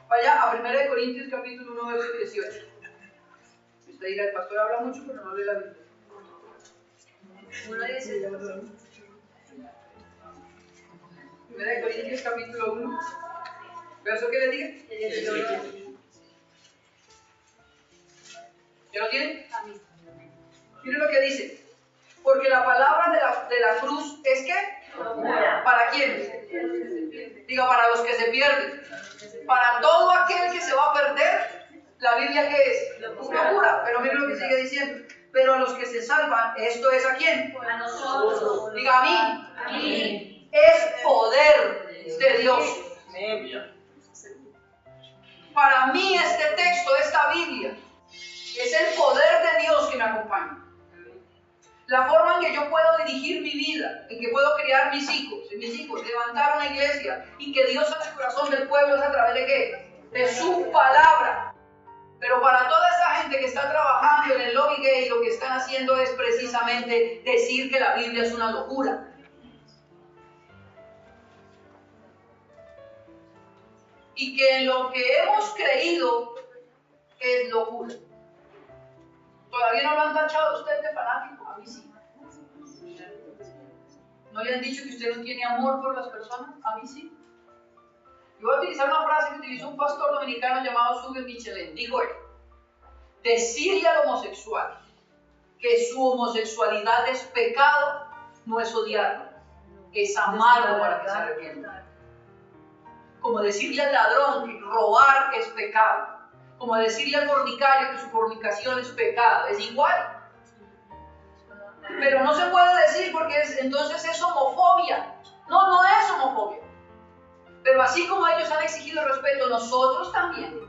Vaya a 1 Corintios capítulo 1, verso 18. Usted dirá, el pastor habla mucho, pero no lee la Biblia. 1:18. 1 Corintios capítulo 1, verso que le diga. 18. ¿Ya lo tienen? Miren lo que dice. Porque la palabra de la cruz es ¿qué? ¿Para quién? Diga, para los que se pierden. Para todo aquel que se va a perder, la Biblia ¿qué es? Locura. Pero miren lo que sigue diciendo. Pero a los que se salvan, ¿esto es a quién? A nosotros. Diga, a mí. A mí. Es poder de Dios. Para mí este texto, esta Biblia, es el poder de Dios que me acompaña. La forma en que yo puedo dirigir mi vida, en que puedo criar mis hijos, levantar una iglesia y que Dios hace el corazón del pueblo es a través de ¿qué? De su palabra. Pero para toda esa gente que está trabajando en el lobby gay, lo que están haciendo es precisamente decir que la Biblia es una locura. Y que lo que hemos creído es locura. ¿Todavía no lo han tachado a usted de fanático? A mí sí. ¿No le han dicho que usted no tiene amor por las personas? A mí sí. Yo voy a utilizar una frase que utilizó un pastor dominicano llamado Sugar Michelin. Dijo él, decirle al homosexual que su homosexualidad es pecado no es odiarlo, es amarlo para que se arrepienta. Como decirle al ladrón que robar es pecado. Como decirle al fornicario que su fornicación es pecado. Es igual. Pero no se puede decir porque entonces es homofobia. No, no es homofobia. Pero así como ellos han exigido respeto, nosotros también.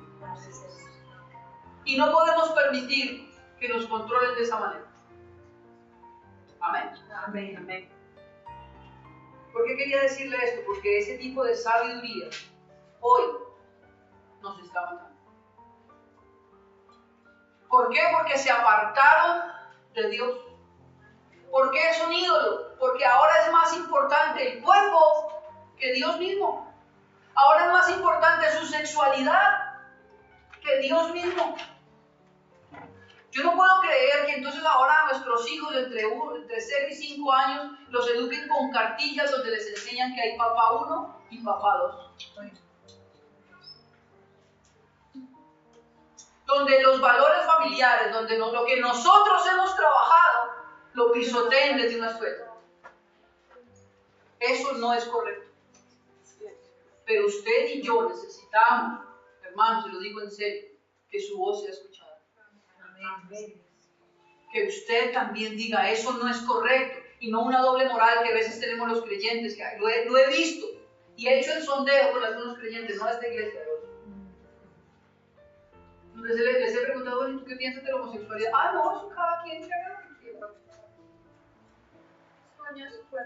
Y no podemos permitir que nos controlen de esa manera. Amén. Amén. Amén. ¿Por qué quería decirle esto? Porque ese tipo de sabiduría hoy nos está matando. ¿Por qué? Porque se apartaron de Dios. ¿Por qué es un ídolo? Porque ahora es más importante el cuerpo que Dios mismo. Ahora es más importante su sexualidad que Dios mismo. Yo no puedo creer que entonces ahora nuestros hijos entre 0 y 5 años los eduquen con cartillas donde les enseñan que hay papá 1 y papá 2. Donde los valores familiares, donde lo que nosotros hemos trabajado, lo pisoteen desde una escuela. Eso no es correcto. Pero usted y yo necesitamos, hermanos, se lo digo en serio, que su voz sea escuchada. Amén. Que usted también diga, eso no es correcto, y no una doble moral que a veces tenemos los creyentes, que lo he visto, y he hecho el sondeo con algunos creyentes, no de esta iglesia, de otros. Les he preguntado, bueno, ¿tú qué piensas de la homosexualidad? Ah, no, eso cada quien que haga lo que quiera.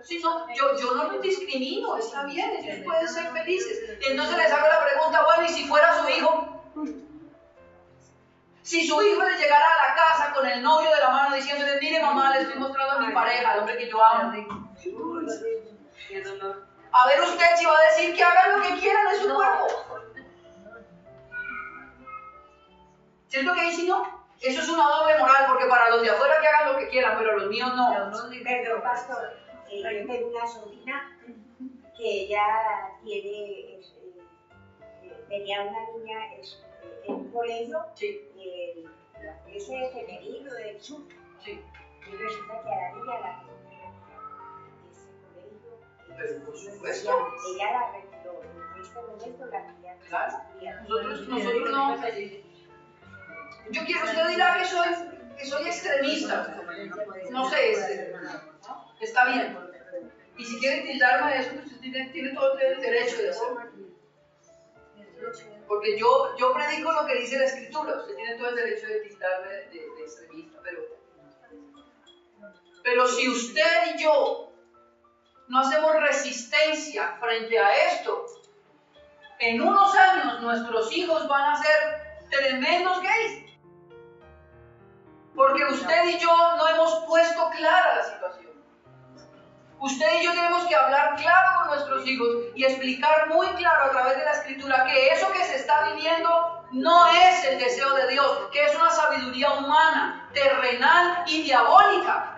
Sí, no, yo no los discrimino, está bien, ellos pueden ser felices. Entonces les hago la pregunta, bueno, ¿y si fuera su hijo? Si su hijo le llegara a la casa con el novio de la mano diciéndole, mire mamá, le estoy mostrando a mi pareja, al hombre que yo amo. A ver usted si va a decir que hagan lo que quieran en su cuerpo. ¿Cierto que dice no? Eso es una doble moral, porque para los de afuera que hagan lo que quieran, pero los míos no. Perdón, pastor, yo tengo una sobrina que ella tenía una niña en un colegio, sí. Ese femenino del sur, sí. Y resulta que a la niña la retiró de ese colegio. Pero por supuesto. Ella la retiró, en este momento la niña. Claro, nosotros no. Yo quiero, usted dirá que soy extremista, no sé, está bien. Y si quiere tildarme de eso, pues usted tiene todo el derecho de hacerlo. Porque yo predico lo que dice la Escritura, usted tiene todo el derecho de tildarme de extremista, pero Pero si usted y yo no hacemos resistencia frente a esto, en unos años nuestros hijos van a ser tremendos gays. Porque usted y yo no hemos puesto clara la situación. Usted y yo tenemos que hablar claro con nuestros hijos y explicar muy claro a través de la Escritura que eso que se está viviendo no es el deseo de Dios, que es una sabiduría humana, terrenal y diabólica,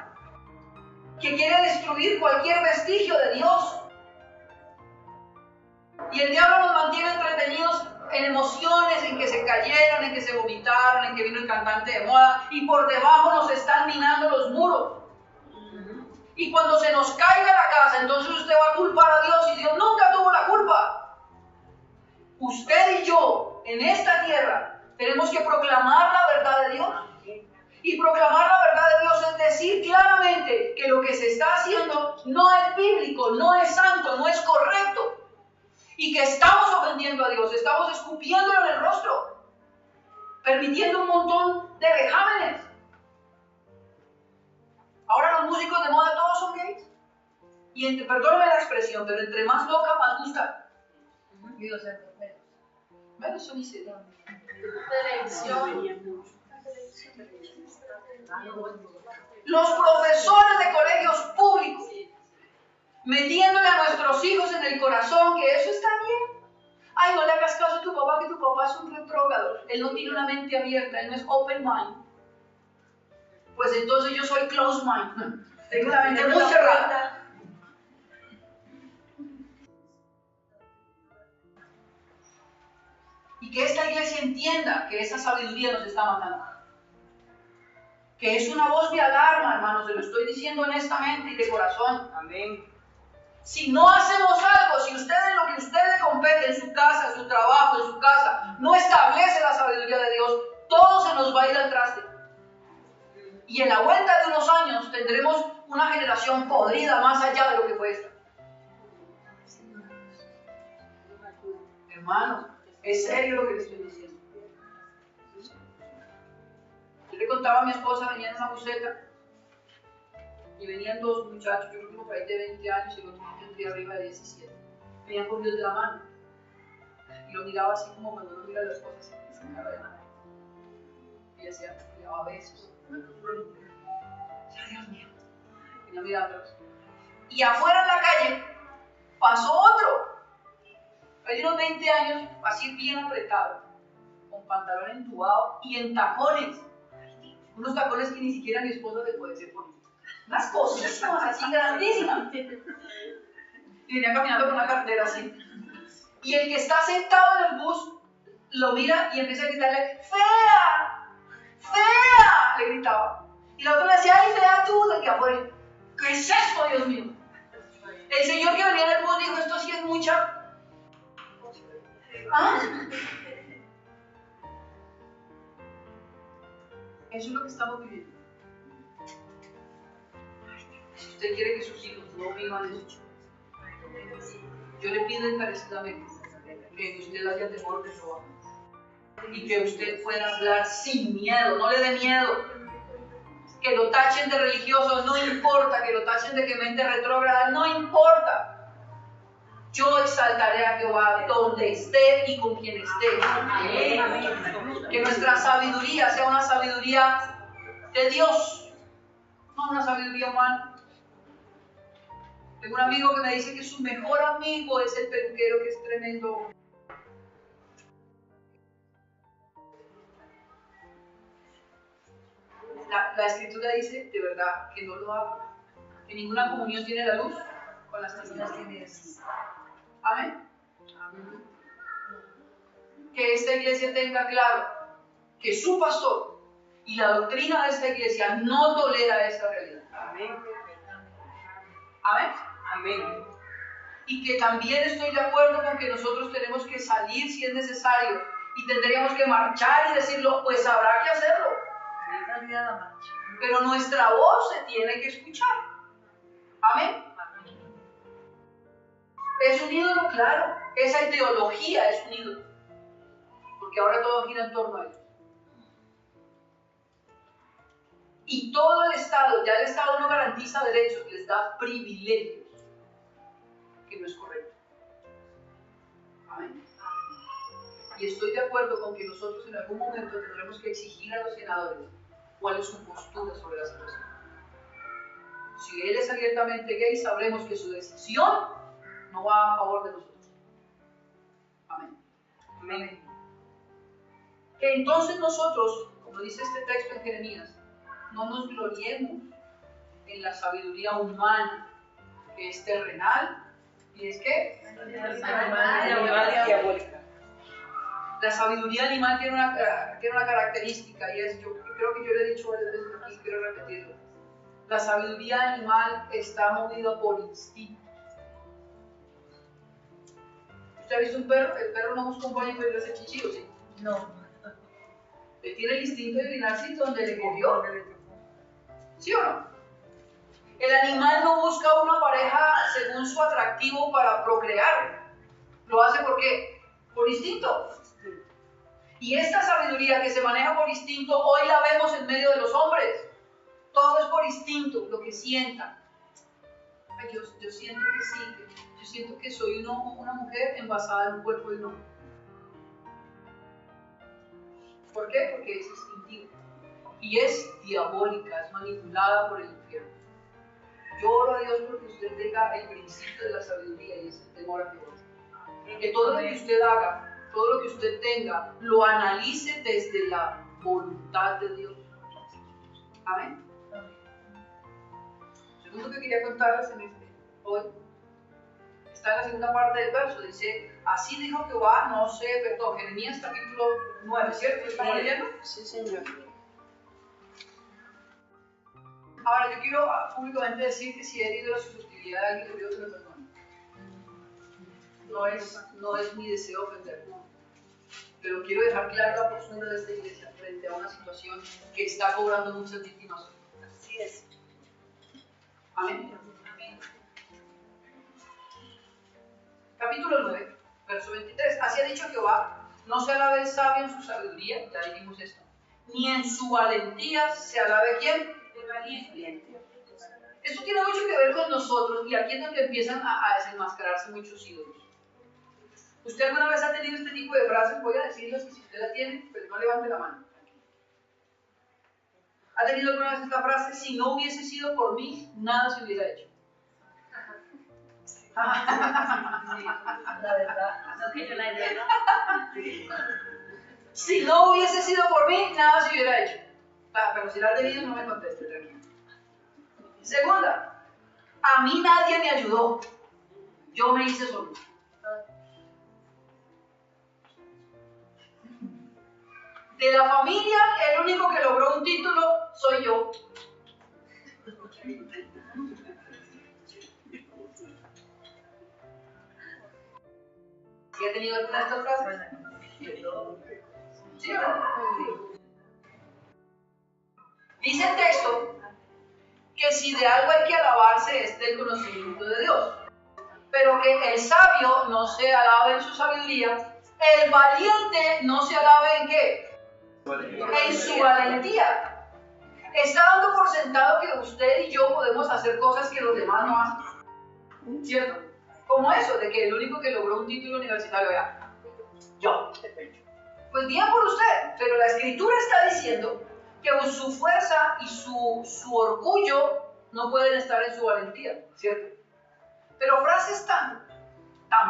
que quiere destruir cualquier vestigio de Dios. Y el diablo nos mantiene entretenidos en emociones, en que se cayeron, en que se vomitaron, en que vino el cantante de moda, y por debajo nos están minando los muros. Y cuando se nos caiga la casa, entonces usted va a culpar a Dios y Dios nunca tuvo la culpa. Usted y yo, en esta tierra, tenemos que proclamar la verdad de Dios. Y proclamar la verdad de Dios es decir claramente que lo que se está haciendo no es bíblico, no es santo, no es correcto. Y que estamos ofendiendo a Dios, estamos escupiéndolo en el rostro, permitiendo un montón de vejámenes. Ahora los músicos de moda todos son gays. Y perdóname la expresión, pero entre más loca, más gusta. Menos son miserias. Los profesores de colegios públicos metiéndole a nuestros hijos en el corazón que eso está bien. Ay, no le hagas caso a tu papá, que tu papá es un retrógrado. Él no tiene una mente abierta, él no es open mind. Pues entonces yo soy closed mind. Tengo una mente muy cerrada. Y que esta iglesia entienda que esa sabiduría nos está matando. Que es una voz de alarma, hermanos, se lo estoy diciendo honestamente y de corazón. Amén. Si no hacemos algo, si usted en lo que usted le compete, en su casa, en su trabajo, en su casa, no establece la sabiduría de Dios, todo se nos va a ir al traste. Y en la vuelta de unos años tendremos una generación podrida más allá de lo que fue esta. Hermanos, es serio lo que le estoy diciendo. Yo le contaba a mi esposa, venía en una buseta y venían dos muchachos, yo creo que uno por ahí de 20 años y el otro tendría arriba de 17. Venían cogidos de la mano y lo miraba así como cuando uno mira a las cosas sin cara de nada. Y decía, le daba besos. Ay, Dios mío. Venía mirándolos. Y afuera en la calle pasó otro. Hay unos 20 años, así bien apretado, con pantalón entubado y en tacones. Unos tacones que ni siquiera mi esposa se puede poner. Unas cosísimas así grandísimas. Y venía caminando con una cartera así. Y el que está sentado en el bus lo mira y empieza a gritarle, ¡fea! ¡Fea! Le gritaba. Y la otra le decía, ¡ay, fea tú! De que afuera. ¿Qué es esto, Dios mío? El señor que venía en el bus dijo, esto sí es mucha. ¿Ah? Eso es lo que estamos viviendo. Si usted quiere que sus hijos no vivan eso, yo le pido encarecidamente que usted haya temor de Jehová y que usted pueda hablar sin miedo, no le dé miedo. Que lo tachen de religioso, no importa, que lo tachen de que mente retrógrada, no importa. Yo exaltaré a Jehová donde esté y con quien esté. Amén. Que nuestra sabiduría sea una sabiduría de Dios, no una sabiduría humana. Tengo un amigo que me dice que su mejor amigo es el peluquero, que es tremendo. La escritura dice, de verdad, que no lo haga. Que ninguna comunión tiene la luz con las tinieblas. Amén. Amén. Que esta iglesia tenga claro que su pastor y la doctrina de esta iglesia no tolera esta realidad. Amén. Amén. Amén. Y que también estoy de acuerdo con que nosotros tenemos que salir si es necesario y tendríamos que marchar y decirlo, pues habrá que hacerlo. Pero nuestra voz se tiene que escuchar. Amén. Es un ídolo, claro. Esa ideología es un ídolo. Porque ahora todo gira en torno a eso. Y todo el Estado, ya el Estado no garantiza derechos, les da privilegios, que no es correcto. Amén. Y estoy de acuerdo con que nosotros en algún momento tendremos que exigir a los senadores cuál es su postura sobre la situación. Si él es abiertamente gay, sabremos que su decisión no va a favor de nosotros. Amén. Amén. Que entonces nosotros, como dice este texto en Jeremías, no nos gloriemos en la sabiduría humana, que es terrenal, y es que Diabólica. la sabiduría animal tiene una característica, y es, yo creo que yo le he dicho varias veces aquí, quiero repetirlo. La sabiduría animal está movida por instinto. ¿Usted ha visto un perro? El perro no busca un baño para ir a hacer chichi, ¿o sí? No. Él tiene el instinto de orinarse donde le cogió. ¿Sí o no? El animal no busca una pareja según su atractivo para procrear. ¿Lo hace por qué? Por instinto. Y esta sabiduría que se maneja por instinto, hoy la vemos en medio de los hombres. Todo es por instinto, lo que sientan. Ay, yo siento que sí, yo siento que soy una mujer envasada en un cuerpo de un hombre. ¿Por qué? Porque es instintivo. Y es diabólica, es manipulada por el infierno. Yo oro a Dios porque usted tenga el principio de la sabiduría y es el temor a Dios. Que todo lo que usted haga, todo lo que usted tenga, lo analice desde la voluntad de Dios. Amén. Segundo que quería contarles hoy está en la segunda parte del verso. Dice, así dijo Jehová, no sé, perdón, Jeremías capítulo 9, ¿cierto? ¿Estamos leyendo? Sí, señor. Ahora, yo quiero públicamente decir que si he herido la susceptibilidad de alguien, le pido que me perdone. No es mi deseo ofender. Pero quiero dejar clara la postura de esta iglesia frente a una situación que está cobrando muchas víctimas. Así es. Amén. Capítulo 9, verso 23. Así ha dicho Jehová, no se alabe el sabio en su sabiduría, ya dijimos esto, ni en su valentía se alabe ¿quién? El valiente. Esto tiene mucho que ver con nosotros y aquí es donde empiezan a desenmascararse muchos ídolos. ¿Usted alguna vez ha tenido este tipo de frases? Voy a decirles que si usted la tiene, pues no levante la mano. ¿Ha tenido alguna vez esta frase? Si no hubiese sido por mí, nada se hubiera hecho. La verdad. No que yo la idea, ¿no? Si no hubiese sido por mí, nada se hubiera hecho. Pero si la has debido, no me conteste, tranquilo. Segunda, a mí nadie me ayudó. Yo me hice solo. De la familia, el único que logró un título soy yo. ¿Sí ha tenido alguna de estas frases? ¿Sí o no? Dice el texto que si de algo hay que alabarse es del conocimiento de Dios, pero que el sabio no se alabe en su sabiduría, el valiente no se alabe en ¿qué? En su valentía. Está dando por sentado que usted y yo podemos hacer cosas que los demás no hacen, ¿cierto? Como eso, de que el único que logró un título universitario era yo. Pues bien por usted, pero la escritura está diciendo que su fuerza y su orgullo no pueden estar en su valentía, ¿cierto? Pero frases tan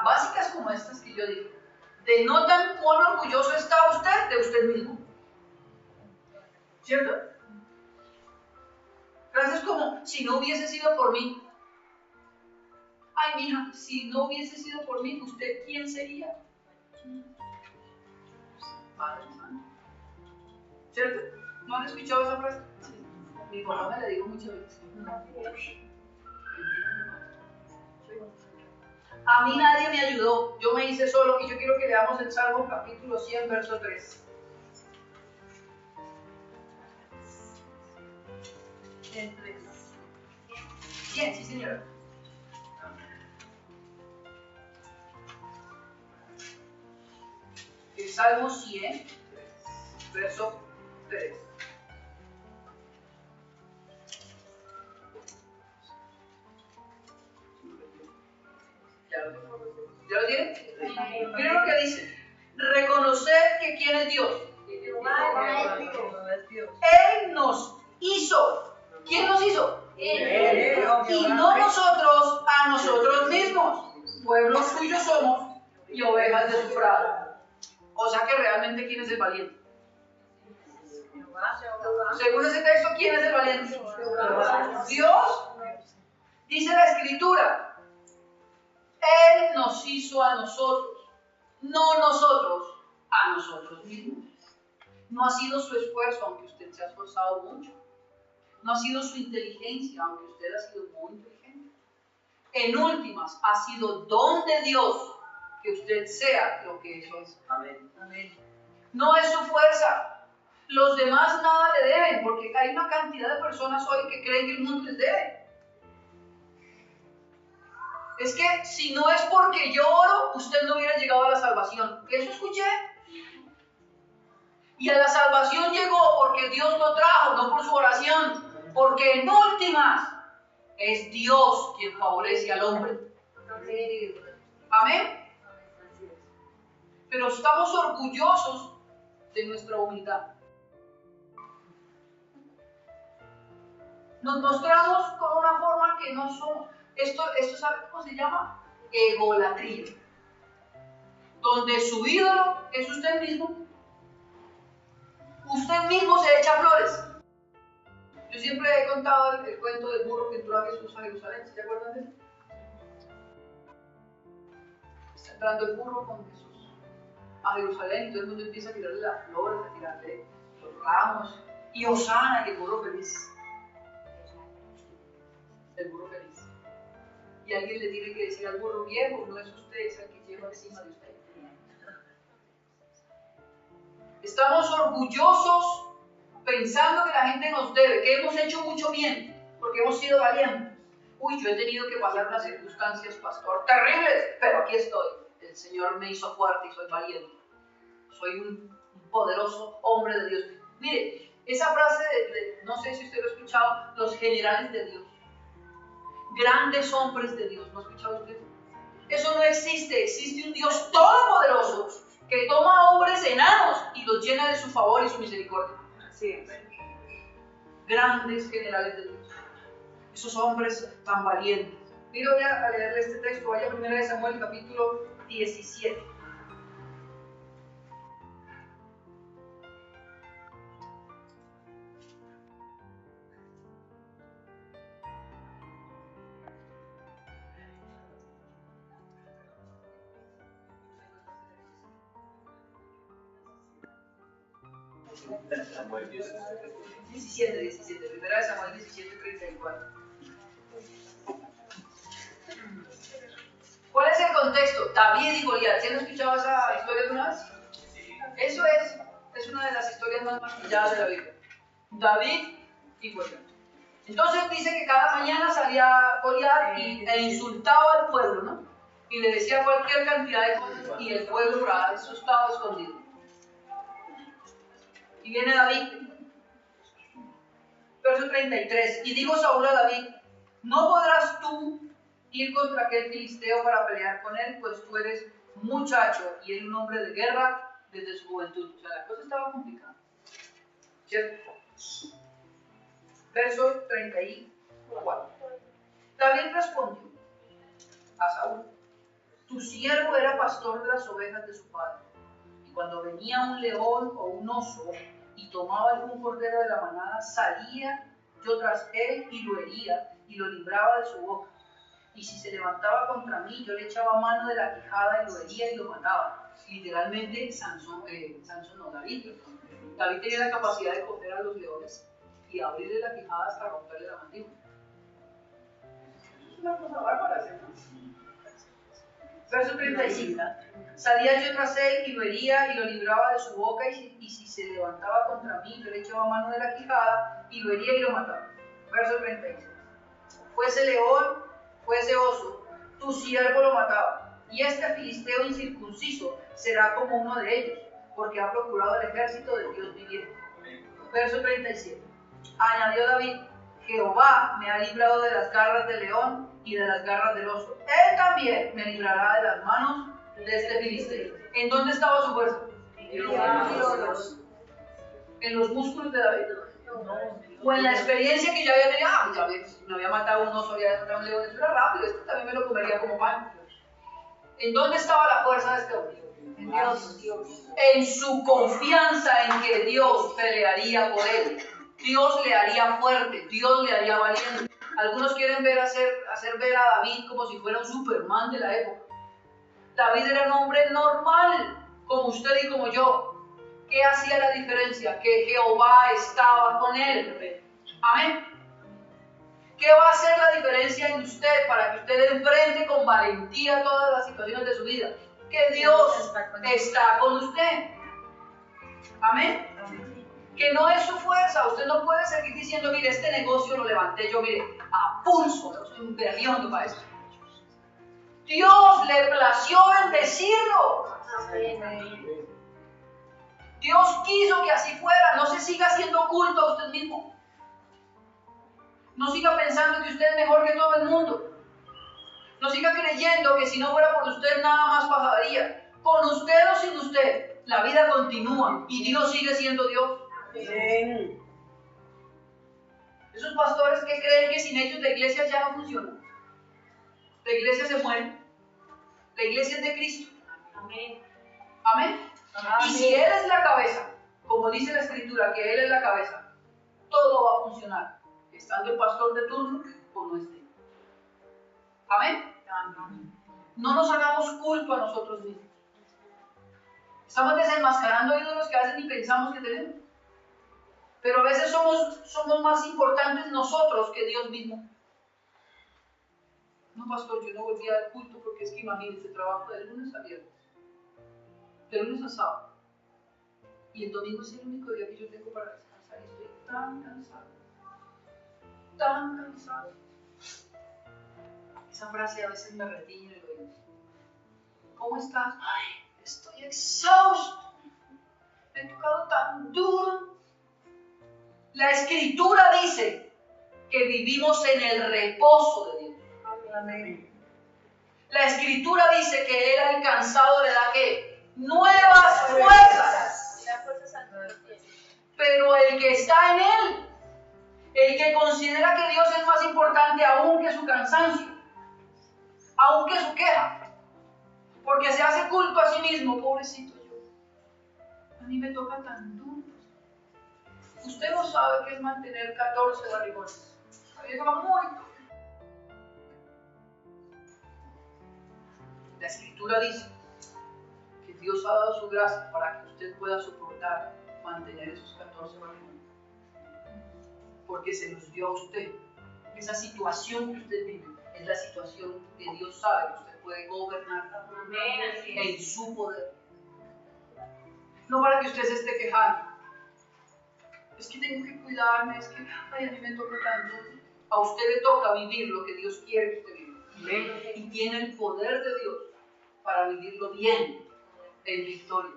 básicas como estas que yo digo, denotan cuán orgulloso está usted de usted mismo, ¿cierto? Frases como, si no hubiese sido por mí. Ay, mija, si no hubiese sido por mí, ¿usted quién sería? Padre Santo. ¿Cierto? ¿No han escuchado esa frase? Sí. Mi papá me la dijo muchas veces. A mí nadie me ayudó, yo me hice solo, y yo quiero que leamos el Salmo capítulo 100, verso 3. 100, sí señora. El Salmo 100, verso 3. ¿Ya lo tienen? Miren lo que dice. Reconocer que quién es Dios. Él nos hizo. ¿Quién nos hizo? Y no nosotros a nosotros mismos. Pueblos suyos somos y ovejas de su prado. O sea que realmente, ¿quién es el valiente? Según ese texto, ¿quién es el valiente? Dios. Dice la Escritura, Él nos hizo a nosotros, no nosotros a nosotros mismos. No ha sido su esfuerzo, aunque usted se ha esforzado mucho. No ha sido su inteligencia, aunque usted ha sido muy inteligente. En últimas, ha sido don de Dios que usted sea lo que eso es. Amén. Amén. No es su fuerza. Los demás nada le deben, porque hay una cantidad de personas hoy que creen que el mundo les debe. Es que si no es porque yo oro, usted no hubiera llegado a la salvación. ¿Eso escuché? Y a la salvación llegó porque Dios lo trajo, no por su oración. Porque en últimas es Dios quien favorece al hombre. Amén. Pero estamos orgullosos de nuestra humildad. Nos mostramos con una forma que no somos. Esto ¿sabe cómo se llama? Egolatría. Donde su ídolo es usted mismo. Usted mismo se echa flores. Yo siempre he contado el cuento del burro que entró a Jesús a Jerusalén. ¿Se acuerdan de eso? Está entrando el burro con Jesús a Jerusalén y todo el mundo empieza a tirarle las flores, a tirarle los ramos. Y Hosana, y el burro feliz. El burro feliz. Y alguien le tiene que decir al burro viejo, no es usted, es el que lleva encima de usted. Estamos orgullosos pensando que la gente nos debe, que hemos hecho mucho bien, porque hemos sido valientes. Uy, yo he tenido que pasar unas circunstancias, pastor, terribles, pero aquí estoy. El Señor me hizo fuerte y soy valiente. Soy un poderoso hombre de Dios. Mire, esa frase no sé si usted lo ha escuchado, los generales de Dios. Grandes hombres de Dios, ¿no ha escuchado usted? Eso no existe, existe un Dios todopoderoso que toma a hombres enanos y los llena de su favor y su misericordia. Así es. Grandes generales de Dios. Esos hombres tan valientes. Mira, voy a leerle este texto, vaya a 1 Samuel capítulo 17. Samuel 17, primera de Samuel 17, 34. ¿Cuál es el contexto? David y Goliat. ¿Sí han escuchado esa historia alguna vez? Eso es una de las historias más maquilladas de la Biblia. David y Goliat. Entonces dice que cada mañana salía Goliat e insultaba al pueblo, ¿no? Y le decía cualquier cantidad de cosas y el pueblo por ahí estaba escondido. Y viene David, verso 33, y dijo Saúl a David, no podrás tú ir contra aquel filisteo para pelear con él, pues tú eres muchacho y él un hombre de guerra desde su juventud. O sea, la cosa estaba complicada, ¿cierto? Verso 34. David respondió a Saúl, tu siervo era pastor de las ovejas de su padre, y cuando venía un león o un oso y tomaba algún cordero de la manada, salía yo tras él y lo hería y lo libraba de su boca. Y si se levantaba contra mí, yo le echaba mano de la quijada y lo hería y lo mataba. Literalmente, David tenía la capacidad de coger a los leones y abrirle la quijada hasta romperle la mandíbula. Es una cosa bárbara, ¿no? Verso 35. Salía yo tras él y lo hería y lo libraba de su boca, y si se levantaba contra mí, yo le echaba mano de la quijada y lo hería y lo mataba. Verso 36. Fuese león, fuese oso, tu siervo lo mataba, y este filisteo incircunciso será como uno de ellos, porque ha procurado el ejército del Dios viviente. Verso 37. Añadió David, Jehová me ha librado de las garras del león y de las garras del oso. Él también me librará de las manos de este filisteo. ¿En dónde estaba su fuerza? ¿En los músculos de David? O en la experiencia que ya había tenido. Ya me había matado un oso, había matado un león, eso era rápido, esto también me lo comería como pan. ¿En dónde estaba la fuerza de este hombre? En Dios. En su confianza en que Dios pelearía por él. Dios le haría fuerte, Dios le haría valiente. Algunos quieren hacer ver a David como si fuera un Superman de la época. David era un hombre normal, como usted y como yo. ¿Qué hacía la diferencia? Que Jehová estaba con él. Amén. ¿Qué va a hacer la diferencia en usted para que usted enfrente con valentía todas las situaciones de su vida? Que Dios está con usted. Amén. Que no es su fuerza. Usted no puede seguir diciendo, mire, este negocio lo levanté yo, mire, a pulso, yo soy un berriondo para eso. Dios le plació bendecirlo. Dios quiso que así fuera. No se siga haciendo culto a usted mismo. No siga pensando que usted es mejor que todo el mundo. No siga creyendo que si no fuera por usted nada más pasaría. Con usted o sin usted, la vida continúa y Dios sigue siendo Dios. Amén. Esos pastores que creen que sin ellos la iglesia ya no funciona. La iglesia se muere. La iglesia es de Cristo. Amén. Amén. Y si Él es la cabeza, como dice la Escritura, que Él es la cabeza, todo va a funcionar, estando el pastor de turno o no esté. Amén. No nos hagamos culpa a nosotros mismos. Estamos desenmascarando ídolos que a veces ni pensamos que tenemos. Pero a veces somos más importantes nosotros que Dios mismo. No, pastor, yo no volví al culto porque es que imagínese, trabajo de lunes a viernes, de lunes a sábado. Y el domingo es el único día que yo tengo para descansar y estoy tan cansado. Tan cansado. Esa frase a veces me retiñe en el oído. ¿Cómo estás? Ay, estoy exhausto. Me he tocado tan duro. La Escritura dice que vivimos en el reposo de Dios. Amén. La Escritura dice que Él alcanzado le da ¿qué? Nuevas fuerzas. Pero el que está en Él, el que considera que Dios es más importante aún que su cansancio, aún que su queja, porque se hace culto a sí mismo, pobrecito yo. A mí me toca tan duro. Usted no sabe qué es mantener 14 barrigones. A mí me toca muy duro. La Escritura dice que Dios ha dado su gracia para que usted pueda soportar mantener esos 14 barrigones. Porque se los dio a usted. Esa situación que usted vive es la situación que Dios sabe que usted puede gobernar en su poder. No para que usted se esté quejando. Es que tengo que cuidarme, es que ay, a mí me toca tanto. A usted le toca vivir lo que Dios quiere que usted viva. Y tiene el poder de Dios para vivirlo bien, en victoria.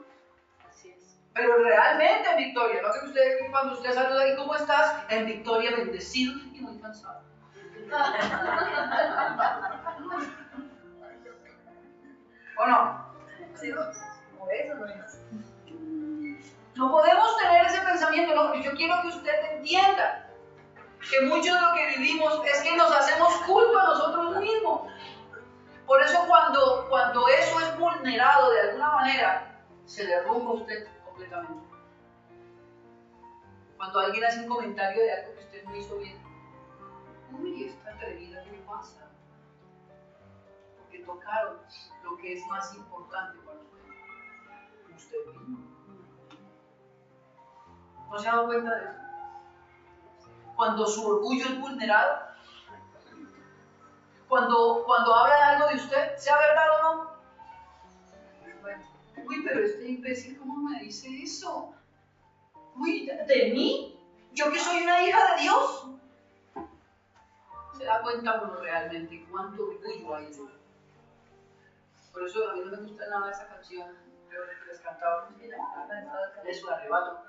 Así es. Pero realmente en victoria, no que usted cuando usted saluda y ¿cómo estás? En victoria, bendecido y muy cansado. ¿O no? Sí. O eso no es. No podemos tener ese pensamiento, no, porque yo quiero que usted entienda que mucho de lo que vivimos es que nos hacemos culto a nosotros mismos. Por eso cuando eso es vulnerado de alguna manera, se derrumba usted completamente. Cuando alguien hace un comentario de algo que usted no hizo bien, uy, esta atrevida, ¿qué le pasa? Porque tocaron lo que es más importante para usted mismo. ¿No se ha dado cuenta de eso? Cuando su orgullo es vulnerado, cuando hablan algo de usted, sea verdad o no. Uy, pero este imbécil, ¿cómo me dice eso? Uy, ¿de mí? ¿Yo que soy una hija de Dios? Se da cuenta uno realmente cuánto orgullo hay en uno. Por eso a mí no me gusta nada esa canción, creo que les cantaba, de su arrebato.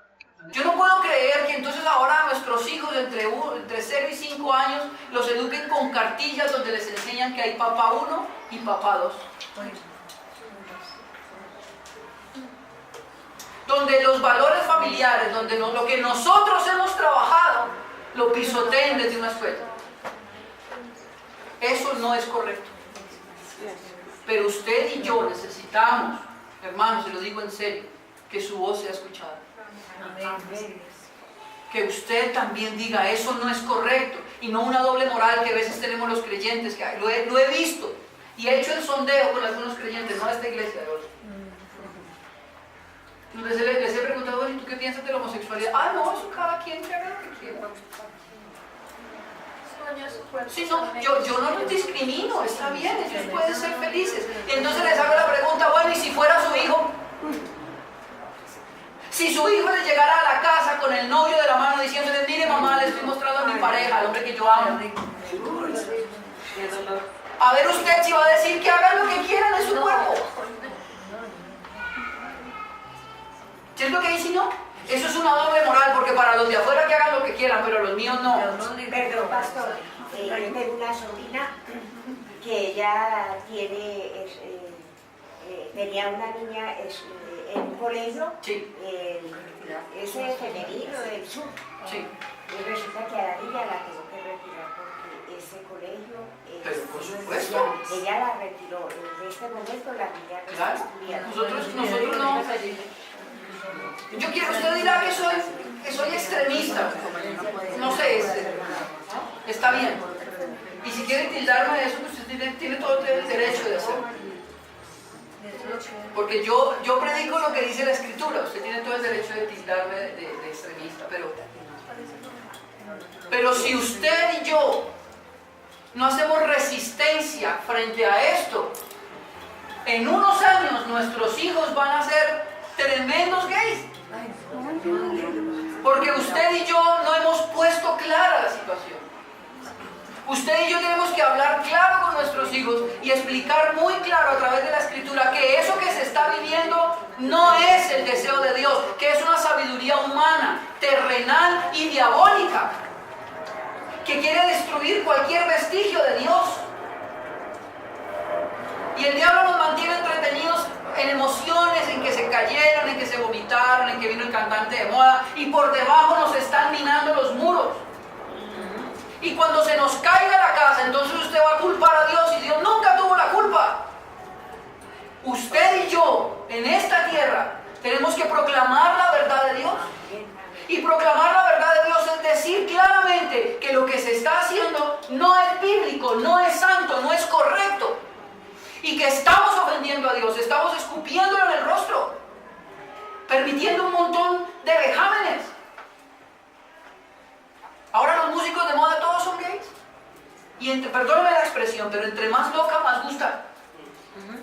Yo no puedo creer que entonces ahora nuestros hijos entre 0 y 5 años los eduquen con cartillas donde les enseñan que hay papá 1 y papá 2. Donde los valores familiares, donde lo que nosotros hemos trabajado, lo pisoteen desde una escuela. Eso no es correcto. Pero usted y yo necesitamos, hermanos, se lo digo en serio, que su voz sea escuchada. Que usted también diga, eso no es correcto, y no una doble moral que a veces tenemos los creyentes, que lo he visto, y he hecho el sondeo con algunos creyentes, no de esta iglesia, de otros. Les he preguntado, ¿y tú qué piensas de la homosexualidad? Ah, no, eso cada quien que haga lo que quiera. Sí, no, yo no los discrimino, está bien, ellos pueden ser felices. Y entonces les hago la pregunta, bueno, ¿y si fuera su hijo? Si su hijo le llegara a la casa con el novio de la mano diciéndole, mire mamá, le estoy mostrando a mi pareja, al hombre que yo amo. A ver usted si va a decir que hagan lo que quieran en su cuerpo. ¿Cierto que dice no? Eso es una doble moral, porque para los de afuera que hagan lo que quieran, pero los míos no. Perdón, pastor, yo tengo una sobrina que ella tenía una niña en un colegio, sí. Ese femenino del sur. Sí. Y resulta que a la niña la tuvo que retirar porque ese colegio... Pero por supuesto. Ella la retiró. En este momento la niña no claro. está estudiando. Nosotros no. Yo quiero, usted dirá que soy extremista. No sé, está bien. Y si quiere tildarme de eso, pues usted tiene todo el derecho de hacerlo. Porque yo predico lo que dice la Escritura. Usted tiene todo el derecho de tildarme de extremista. Pero si usted y yo no hacemos resistencia frente a esto, en unos años nuestros hijos van a ser tremendos gays. Porque usted y yo no hemos puesto clara la situación. Usted y yo tenemos que hablar claro con nuestros hijos y explicar muy claro a través de la Escritura que eso que se está viviendo no es el deseo de Dios, que es una sabiduría humana, terrenal y diabólica, que quiere destruir cualquier vestigio de Dios. Y el diablo nos mantiene entretenidos en emociones, en que se cayeron, en que se vomitaron, en que vino el cantante de moda, y por debajo nos están minando los muros. Y cuando se nos caiga la casa, entonces usted va a culpar a Dios, y Dios nunca tuvo la culpa. Usted y yo, en esta tierra, tenemos que proclamar la verdad de Dios. Y proclamar la verdad de Dios es decir claramente que lo que se está haciendo no es bíblico, no es santo, no es correcto. Y que estamos ofendiendo a Dios, estamos escupiéndolo en el rostro, permitiendo un montón de vejámenes. Ahora los músicos de moda todos son gays. Y perdóneme la expresión, pero entre más loca, más gusta.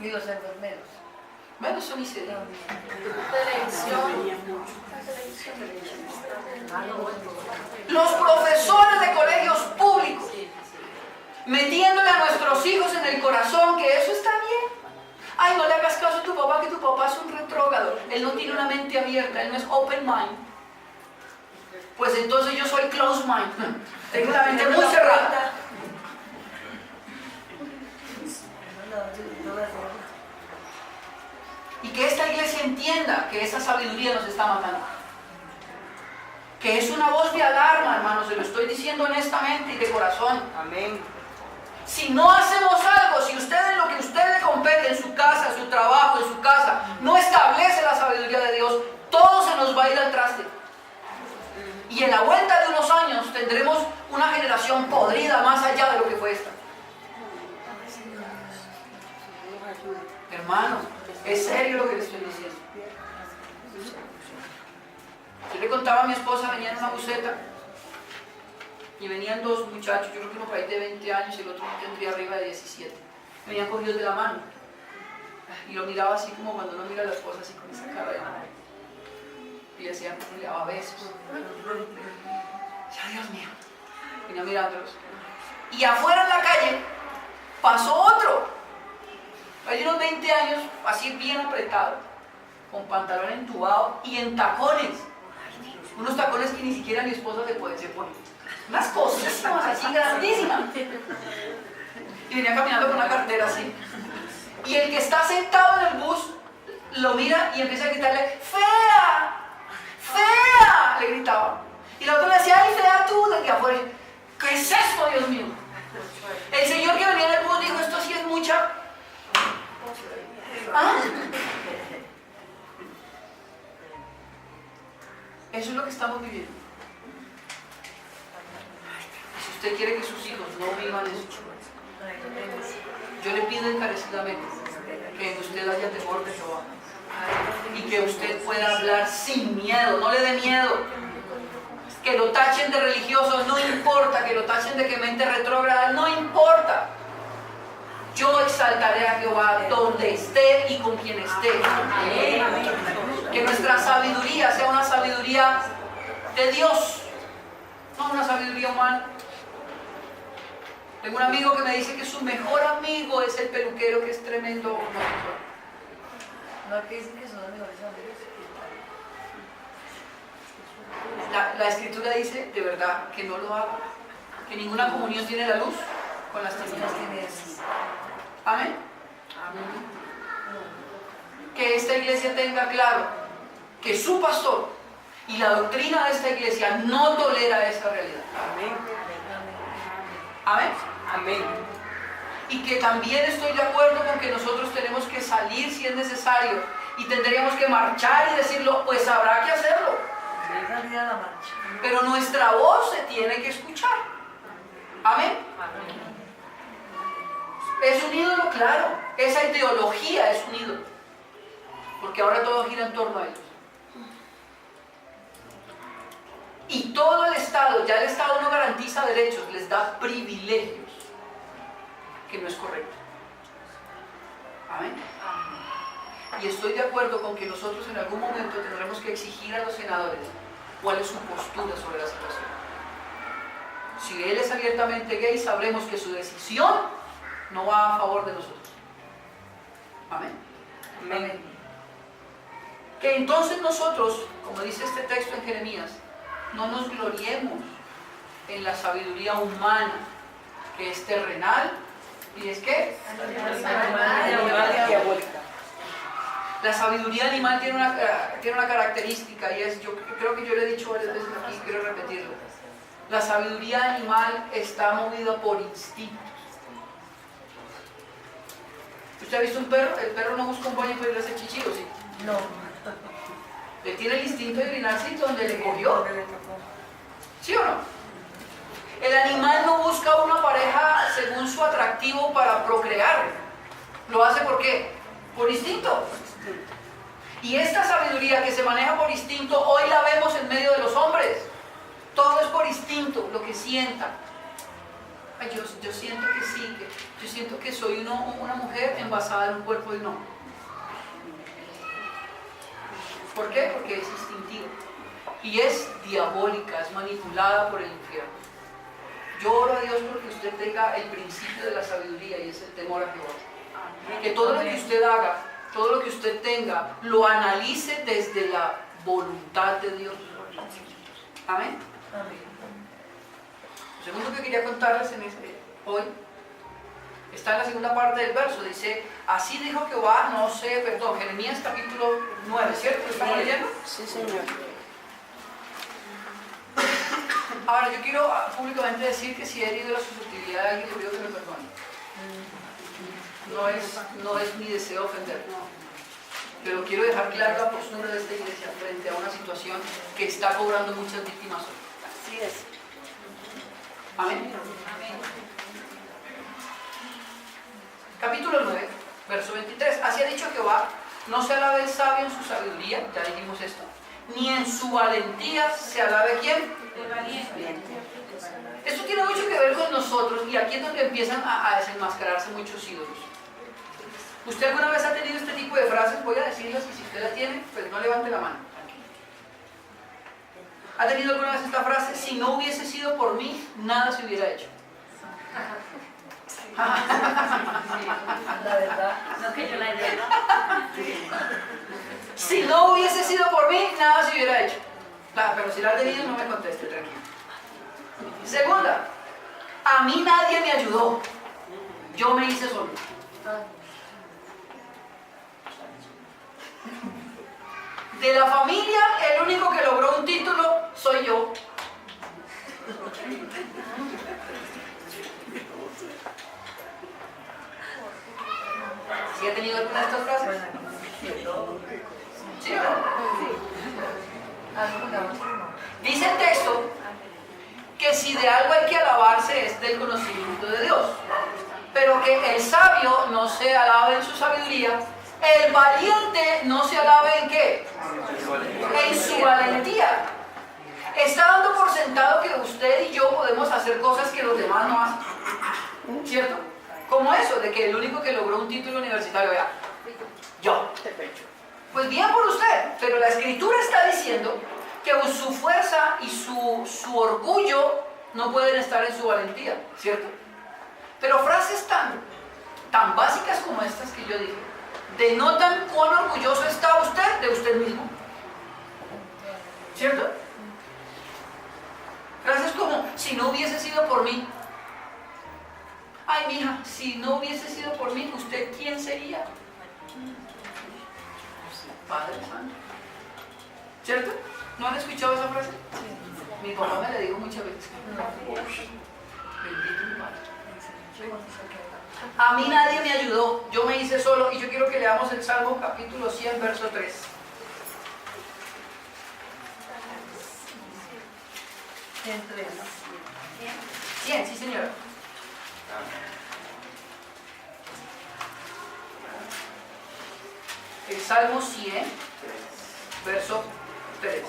Y los enfermeros. Bueno, eso ni se dice. Los profesores de colegios públicos, metiéndole a nuestros hijos en el corazón que eso está bien. Ay, no le hagas caso a tu papá, que tu papá es un retrógrado. Él no tiene una mente abierta, él no es open mind. Pues entonces yo soy closed mind. Tengo una mente muy cerrada. Y que esta iglesia entienda que esa sabiduría nos está matando. Que es una voz de alarma, hermanos, se lo estoy diciendo honestamente y de corazón. Amén. Si no hacemos algo, si usted en lo que a usted le compete, en su casa, en su trabajo, en su casa, no establece la sabiduría de Dios, todo se nos va a ir al traste. Y en la vuelta de unos años tendremos una generación podrida más allá de lo que fue esta. Hermano, es serio lo que le estoy diciendo. Yo le contaba a mi esposa, venía en una buseta y venían dos muchachos, yo creo que uno por ahí de 20 años y el otro tendría arriba de 17. Venían cogidos de la mano y lo miraba así como cuando uno mira a la esposa, así con esa cara de madre. Y le decían, le daba besos. Ya, Dios mío. Venía mirándolos. Y afuera en la calle pasó otro. Hay unos 20 años, así bien apretado, con pantalón entubado y en tacones. Unos tacones que ni siquiera mi esposa se pone. Unas cosísimas así grandísimas. Y venía caminando con una cartera así. Y el que está sentado en el bus lo mira y empieza a gritarle, ¡fea! ¡Fea! Le gritaba. Y la otra le decía, ¡ay, fea tú! Desde afuera. ¿Qué es esto, Dios mío? El señor que venía en el bus dijo, esto sí es mucha... ¿Ah? Eso es lo que estamos viviendo. Si usted quiere que sus hijos no vivan eso, yo le pido encarecidamente que en usted haya temor de Jehová y que usted pueda hablar sin miedo, no le dé miedo. Que lo tachen de religioso, no importa, que lo tachen de que mente retrógrada, no importa. Yo exaltaré a Jehová donde esté y con quien esté. Que nuestra sabiduría sea una sabiduría de Dios, no una sabiduría humana. Tengo un amigo que me dice que su mejor amigo es el peluquero, que es tremendo homosexual. No, que dicen que son los mejores amigos. La escritura dice de verdad que no lo haga, que ninguna comunión tiene la luz con las tinieblas. Amén. Que esta iglesia tenga claro que su pastor y la doctrina de esta iglesia no tolera esa realidad. Amén. Amén. Amén. Y que también estoy de acuerdo con que nosotros tenemos que salir si es necesario y tendríamos que marchar y decirlo, pues habrá que hacerlo. Salir a la marcha. Pero nuestra voz se tiene que escuchar. Amén. Es un ídolo, claro. Esa ideología es un ídolo. Porque ahora todo gira en torno a ellos. Y todo el Estado, ya el Estado no garantiza derechos, les da privilegios, que no es correcto. Amén. Y estoy de acuerdo con que nosotros en algún momento tendremos que exigir a los senadores cuál es su postura sobre la situación. Si él es abiertamente gay, sabremos que su decisión no va a favor de nosotros. Amén. Amén. Que entonces nosotros, como dice este texto en Jeremías, no nos gloriemos en la sabiduría humana, que es terrenal, y es que Diabólica. la sabiduría animal tiene una característica, y es, yo creo que yo le he dicho varias veces aquí, quiero repetirlo. La sabiduría animal está movida por instintos. ¿Usted ha visto un perro? El perro no busca un baño para ir a hacer chichi, ¿o sí? No. Él tiene el instinto de orinarse donde le cogió. ¿Sí o no? El animal no busca una pareja según su atractivo para procrear. ¿Lo hace por qué? Por instinto. Y esta sabiduría que se maneja por instinto, hoy la vemos en medio de los hombres. Todo es por instinto, lo que sientan. Ay, yo siento que sí, yo siento que soy una mujer envasada en un cuerpo de un hombre. ¿Por qué? Porque es instintivo. Y es diabólica, es manipulada por el infierno. Yo oro a Dios porque usted tenga el principio de la sabiduría y es el temor a Jehová. Que todo lo que usted haga, todo lo que usted tenga, lo analice desde la voluntad de Dios. Amén. Lo segundo que quería contarles hoy está en la segunda parte del verso. Dice, así dijo Jehová, Jeremías capítulo 9, ¿cierto? ¿Lo estamos leyendo? Sí, Señor. Ahora, yo quiero públicamente decir que si he herido la susceptibilidad de alguien, le pido que me perdone. No es mi deseo ofender. Pero quiero dejar clara la postura de esta iglesia frente a una situación que está cobrando muchas víctimas hoy. Así es. Amén. Capítulo 9, verso 23. Así ha dicho Jehová, no se alabe el sabio en su sabiduría, ya dijimos esto, ni en su valentía se alabe ¿quién? El valiente. Esto tiene mucho que ver con nosotros y aquí es donde empiezan a desenmascararse muchos ídolos. ¿Usted alguna vez ha tenido este tipo de frases? Voy a decirlas y si usted la tiene, pues no levante la mano. ¿Ha tenido alguna vez esta frase? Si no hubiese sido por mí, nada se hubiera hecho. La verdad. No, que yo la he leído. Si no hubiese sido por mí, nada se hubiera hecho. Pero si la has leído, no me conteste, tranquilo. Segunda, a mí nadie me ayudó. Yo me hice solo. De la familia, el único que logró un título soy yo. ¿Sí ha tenido alguna de estas frases? ¿Sí o no? Dice el texto que si de algo hay que alabarse es del conocimiento de Dios, pero que el sabio no se alabe en su sabiduría, el valiente no se alabe ¿en qué? En su valentía. Está dando por sentado que usted y yo podemos hacer cosas que los demás no hacen, ¿cierto? Como eso, de que el único que logró un título universitario era yo. Pues bien por usted, pero la Escritura está diciendo que su fuerza y su orgullo no pueden estar en su valentía, ¿cierto? Pero frases tan básicas como estas que yo dije, denotan cuán orgulloso está usted de usted mismo, ¿cierto? Frases como, si no hubiese sido por mí. Ay, mija, si no hubiese sido por mí, ¿usted quién sería? Padre Santo. ¿Cierto? ¿No han escuchado esa frase? Sí. Mi papá me la dijo muchas veces. Bendito mi padre. A mí nadie me ayudó, yo me hice solo, y yo quiero que leamos el Salmo capítulo 100, verso 3. 100, sí señora. El Salmo 100, verso 3.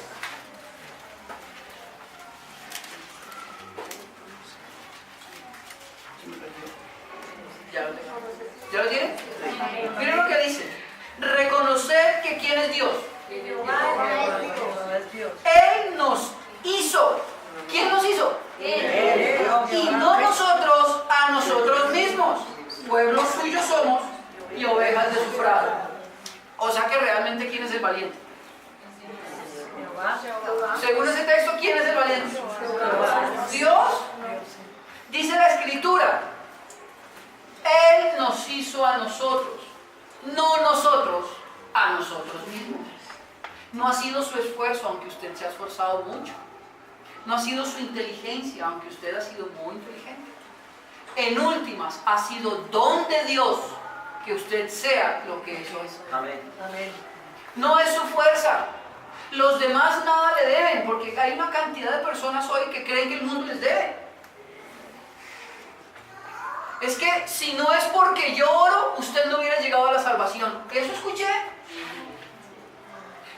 ¿Ya lo tengo? ¿Ya lo tienen? Miren lo que dice. Reconocer que ¿quién es Dios? Él nos hizo. ¿Quién nos hizo? Y no nosotros a nosotros mismos. Pueblos suyos somos y ovejas de su prado. O sea que realmente ¿quién es el valiente? Según ese texto, ¿quién es el valiente? Dios. Dice la Escritura, Él nos hizo a nosotros, no nosotros a nosotros mismos. No ha sido su esfuerzo, aunque usted se ha esforzado mucho. No ha sido su inteligencia, aunque usted ha sido muy inteligente. En últimas, ha sido don de Dios que usted sea lo que eso es. Amén. Amén. No es su fuerza. Los demás nada le deben, porque hay una cantidad de personas hoy que creen que el mundo les debe. Es que si no es porque yo oro, usted no hubiera llegado a la salvación. ¿Eso escuché?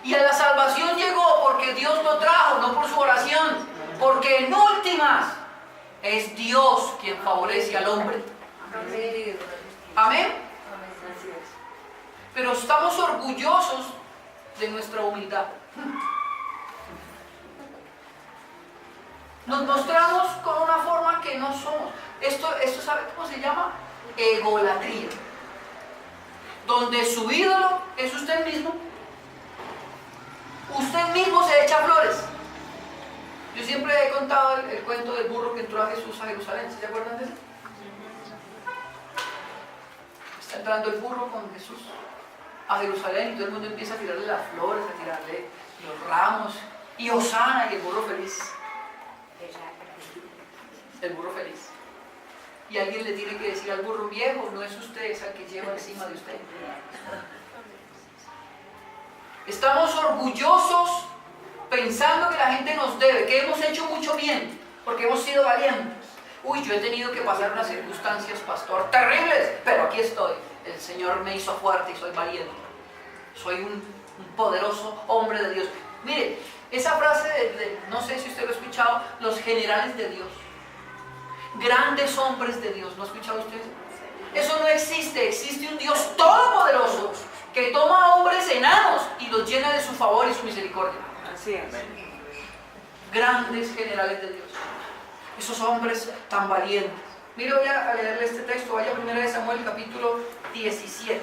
Y a la salvación llegó porque Dios lo trajo, no por su oración. Porque en últimas es Dios quien favorece al hombre. Amén. Pero estamos orgullosos de nuestra humildad. Nos mostramos con una forma que no somos. Esto ¿sabe cómo se llama? Egolatría. Donde su ídolo es usted mismo. Usted mismo se echa flores. Yo siempre he contado el cuento del burro que entró a Jesús a Jerusalén. ¿Se acuerdan de eso? Está entrando el burro con Jesús a Jerusalén y todo el mundo empieza a tirarle las flores, a tirarle los ramos. Y Hosana, y el burro feliz. El burro feliz. Y alguien le tiene que decir al burro: viejo, no es usted, es el que lleva encima de usted. Estamos orgullosos pensando que la gente nos debe, que hemos hecho mucho bien, porque hemos sido valientes. Uy, yo he tenido que pasar unas circunstancias, pastor, terribles, pero aquí estoy. El Señor me hizo fuerte y soy valiente. Soy un poderoso hombre de Dios. Mire, esa frase no sé si usted lo ha escuchado, los generales de Dios. Grandes hombres de Dios, ¿no ha escuchado usted? Eso no existe, existe un Dios todopoderoso que toma a hombres enanos y los llena de su favor y su misericordia. Así es. Grandes generales de Dios. Esos hombres tan valientes. Mire, voy a leerle este texto, vaya a 1 Samuel capítulo 17.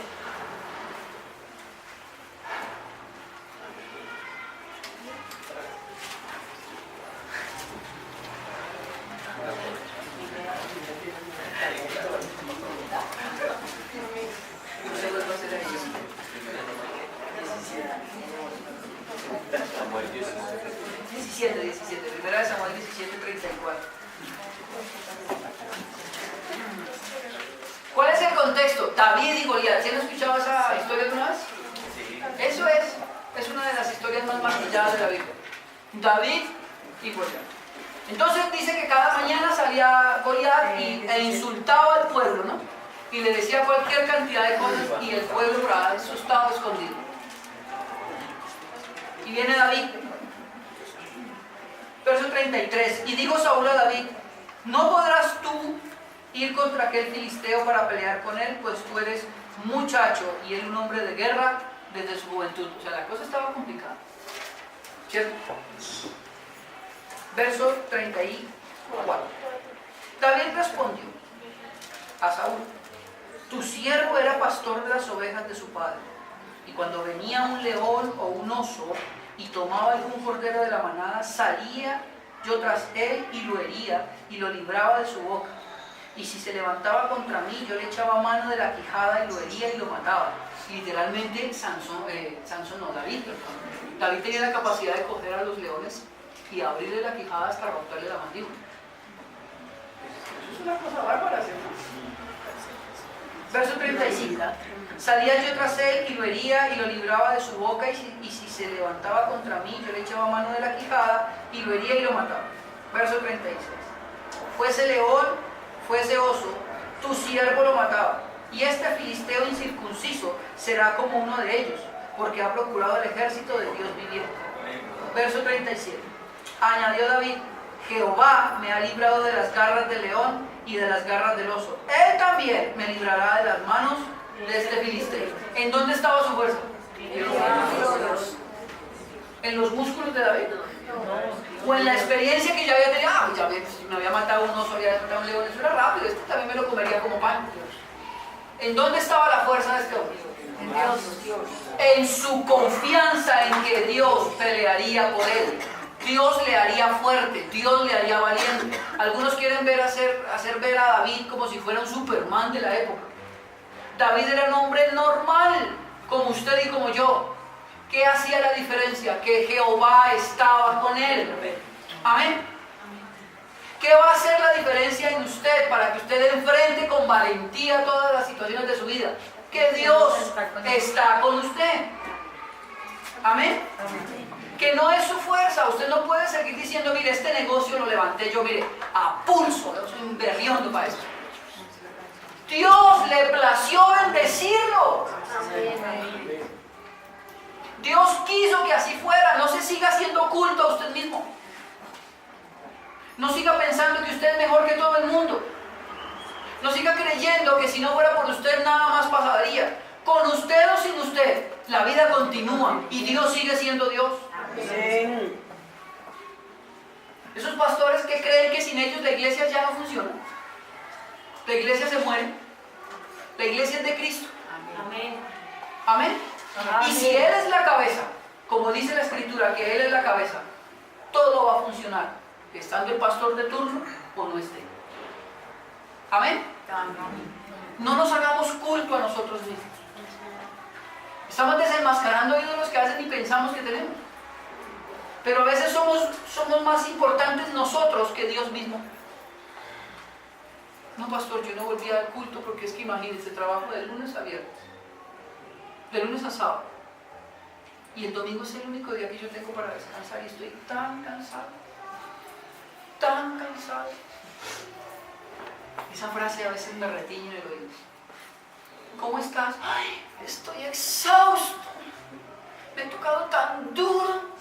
David y Goliat. ¿Sí han escuchado esa historia alguna vez? Eso es una de las historias más maravilladas de la Biblia. David y Goliat. Entonces dice que cada mañana salía Goliat e insultaba al pueblo, ¿no? Y le decía cualquier cantidad de cosas y el pueblo por ahí asustado, escondido. Y viene David. Verso 33. Y dijo Saúl a David: no podrás tú ir contra aquel filisteo para pelear con él, pues tú eres muchacho y él un hombre de guerra desde su juventud. O sea, la cosa estaba complicada, ¿cierto? Verso 34. David respondió a Saúl: tu siervo era pastor de las ovejas de su padre, y cuando venía un león o un oso y tomaba algún cordero de la manada, salía yo tras él y lo hería y lo libraba de su boca. Y si se levantaba contra mí, yo le echaba mano de la quijada y lo hería y lo mataba. Literalmente, David tenía la capacidad de coger a los leones y abrirle la quijada hasta romperle la mandíbula. Eso es una cosa bárbara, ¿cierto? Verso 35. Salía yo tras él y lo hería y lo libraba de su boca, y si se levantaba contra mí, yo le echaba mano de la quijada y lo hería y lo mataba. Verso 36. Fuese león, fuese oso, tu siervo lo mataba, y este filisteo incircunciso será como uno de ellos, porque ha procurado el ejército de Dios viviente. Verso 37. Añadió David: Jehová me ha librado de las garras del león y de las garras del oso. Él también me librará de las manos de este filisteo. ¿En dónde estaba su fuerza? ¿En los músculos de David? ¿O en la experiencia que ya había tenido? Ya me había matado un oso, había matado un león, eso era rápido, este también me lo comería como pan. ¿En dónde estaba la fuerza de este hombre? En Dios. En su confianza en que Dios pelearía por él. Dios le haría fuerte, Dios le haría valiente. Algunos quieren hacer ver a David como si fuera un Superman de la época. David era un hombre normal, como usted y como yo. ¿Qué hacía la diferencia? Que Jehová estaba con él. Amén. ¿Qué va a hacer la diferencia en usted para que usted enfrente con valentía todas las situaciones de su vida? Que Dios está con usted. Amén. Que no es su fuerza. Usted no puede seguir diciendo: mire, este negocio lo levanté yo, mire, a pulso, yo soy un berriondo para esto. Dios le plació bendecirlo. Dios quiso que así fuera. No se siga haciendo culto a usted mismo. No siga pensando que usted es mejor que todo el mundo. No siga creyendo que si no fuera por usted nada más pasaría. Con usted o sin usted, la vida continúa y Dios sigue siendo Dios. Amén. Esos pastores que creen que sin ellos la iglesia ya no funciona. La iglesia se muere. La iglesia es de Cristo. Amén. Amén. Y si Él es la cabeza, como dice la Escritura, que Él es la cabeza, todo va a funcionar, estando el pastor de turno o no esté. Amén. No nos hagamos culto a nosotros mismos. Estamos desenmascarando ídolos que a veces ni pensamos que tenemos. Pero a veces somos más importantes nosotros que Dios mismo. No, pastor, yo no volví al culto porque es que imagínense, trabajo de lunes a viernes, de lunes a sábado, y el domingo es el único día que yo tengo para descansar y estoy tan cansado, tan cansado. Esa frase a veces me retiñe en el oído. ¿Cómo estás? Ay, estoy exhausto, me he tocado tan duro.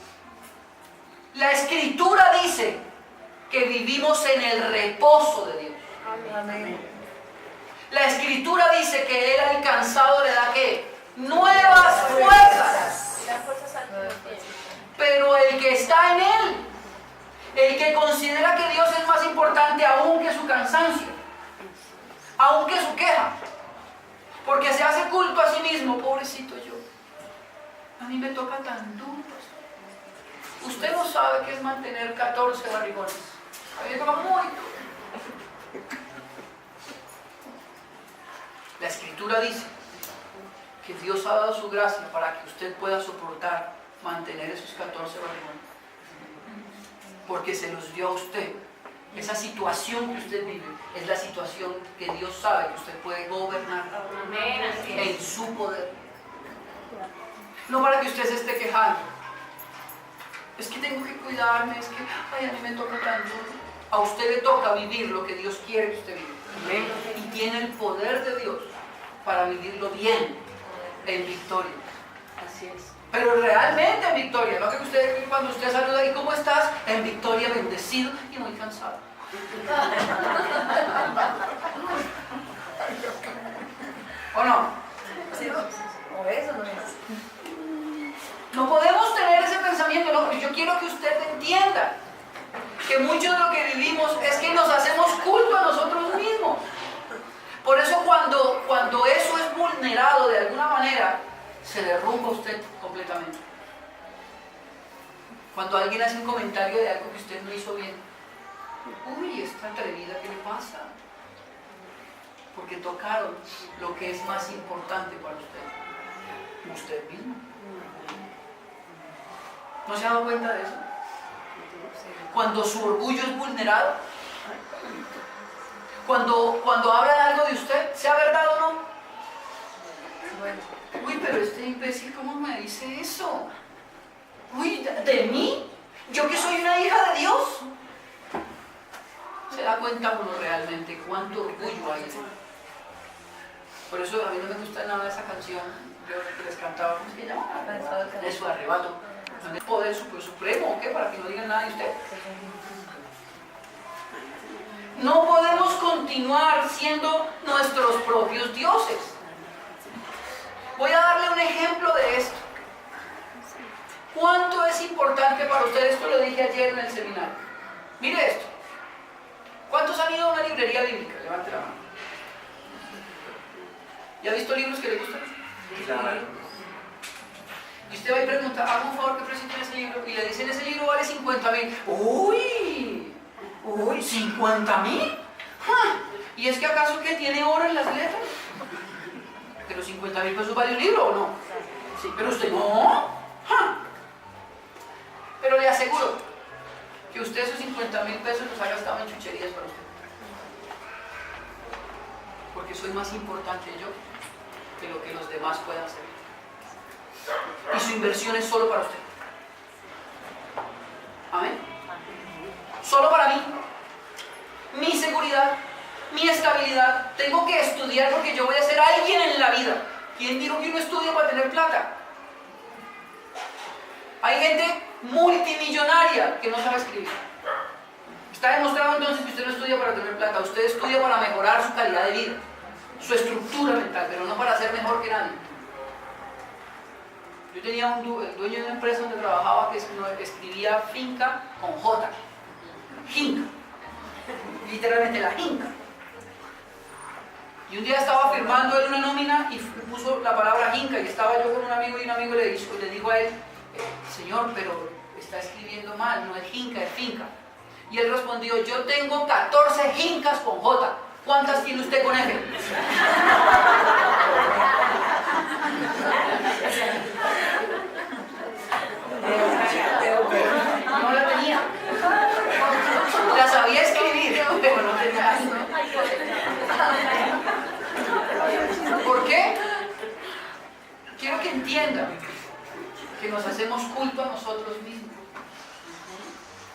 La Escritura dice que vivimos en el reposo de Dios. Amén. La Escritura dice que Él al cansado le da ¿qué? Nuevas fuerzas. Pero el que está en Él, el que considera que Dios es más importante aún que su cansancio, aún que su queja, porque se hace culto a sí mismo, pobrecito yo, a mí me toca tan duro. Usted no sabe qué es mantener 14 barrigones. A mí me toca muy duro. La Escritura dice que Dios ha dado su gracia para que usted pueda soportar mantener esos 14 barrigones. Porque se los dio a usted Esa situación que usted vive es la situación que Dios sabe que usted puede gobernar en su poder. No para que usted se esté quejando. Es que tengo que cuidarme, es que ay, a mí me toca tanto. A usted le toca vivir lo que Dios quiere que usted viva. Y tiene el poder de Dios para vivirlo bien, en victoria. Así es. Pero realmente en victoria, no que usted cuando usted saluda y ¿cómo estás? En victoria, bendecido y muy cansado. ¿O no? Sí, o eso no es. No podemos tener ese pensamiento, no, yo quiero que usted entienda que mucho de lo que vivimos es que nos hacemos culto a nosotros mismos. Por eso cuando eso es vulnerado de alguna manera, se derrumba usted completamente. Cuando alguien hace un comentario de algo que usted no hizo bien, uy, esta atrevida, ¿qué le pasa? Porque tocaron lo que es más importante para usted mismo. ¿No se ha dado cuenta de eso? Cuando su orgullo es vulnerado, cuando hablan algo de usted, sea verdad o no. Uy, pero este imbécil, ¿cómo me dice eso? Uy, ¿de mí? ¿Yo que soy una hija de Dios? Se da cuenta uno realmente cuánto orgullo hay en él. Por eso a mí no me gusta nada de esa canción, yo que les cantaba, ¿cómo se llama? De su arrebato. ¿No es poder supremo o qué? Para que no digan nada de usted. No podemos continuar siendo nuestros propios dioses. Voy a darle un ejemplo de esto. ¿Cuánto es importante para usted? Esto lo dije ayer en el seminario. Mire esto. ¿Cuántos han ido a una librería bíblica? Levante la mano. ¿Ya ha visto libros que le gustan? Claro. Y usted va y pregunta, haga un favor, ¿qué precio tiene ese libro? Y le dicen, ese libro vale 50.000. ¡Uy! ¡Uy! ¿50.000? ¡Ja! ¿Y es que acaso que tiene oro en las letras? ¿Que los 50.000 pesos vale un libro o no? Sí, pero usted no. ¡Ja! Pero le aseguro que usted esos 50.000 pesos los ha gastado en chucherías para usted. Porque soy más importante yo que lo que los demás puedan hacer. Y su inversión es solo para usted. Amén. Solo para mí. Mi seguridad, mi estabilidad. Tengo que estudiar porque yo voy a ser alguien en la vida. ¿Quién dijo que uno estudia para tener plata? Hay gente multimillonaria que no sabe escribir. Está demostrado entonces que usted no estudia para tener plata. Usted estudia para mejorar su calidad de vida, su estructura mental, pero no para ser mejor que nadie. Yo tenía el dueño de una empresa donde trabajaba que escribía finca con J. Jinca. Literalmente la jinca. Y un día estaba firmando él una nómina y puso la palabra jinca y estaba yo con un amigo y un amigo le dijo a él, señor, pero está escribiendo mal, no es jinca, es finca. Y él respondió, yo tengo 14 jincas con J. ¿Cuántas tiene usted con F? No la tenía. La sabía escribir, pero no tenía. ¿Por qué? Quiero que entiendan que nos hacemos culto a nosotros mismos.